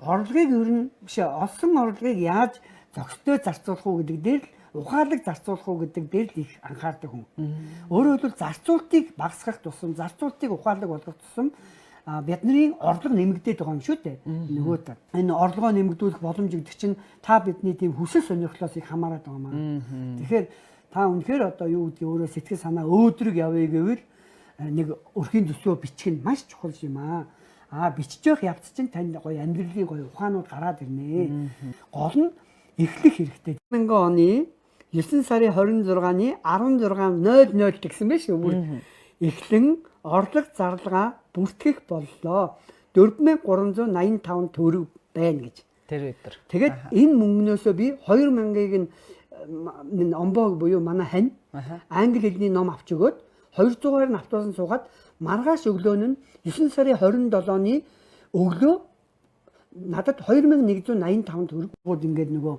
орлогыг ер нь биш олсон орлогыг яаж зохистой зарцуулах уу гэдэг дээр л ухаалаг зарцуулах уу гэдэг дээр л их анхаардаг хүн. Өөрөөр хэлбэл зарцуултыг багасгах тусам, зарцуултыг ухаалаг болгох тусам бидний орлого нэмэгдээд байгаа юм шүү дээ. Нөгөө та энэ орлогоо нэмэгдүүлэх боломж гэдэг чинь та бидний тийм хүсэл сонирхлоос их хамаарат байгаа маа. Тэгэхээр та үнэхээр одоо юу гэдгийг өөрөө сэтгэл санаа өөдрөг явъя гэвэл нэг өрхийн төсвөө бичих нь маш чухал юм аа. Бичиж явах явц чинь танд гоё амьдралын гоё ухаанууд гараад ирнэ. Гол нь эхлэх хэрэгтэй. 2000 оны 9 сарын 26-ны 16:00 гэсэн байх шүү. Эхлэн орлого зарлага бүртгэх боллоо. 4385 төгрөг байна гэж. Тэр өдөр. Тэгээд энэ мөнгнөөсөө би 2000-ыг нь омбог буюу манай хань англи хэлний ном авч өгөөд 200-аар нь автобусан суугаад маргааш өглөө нь 9 сарын 27-ны өглөө надад 2185 төгрөг ингээд нөгөө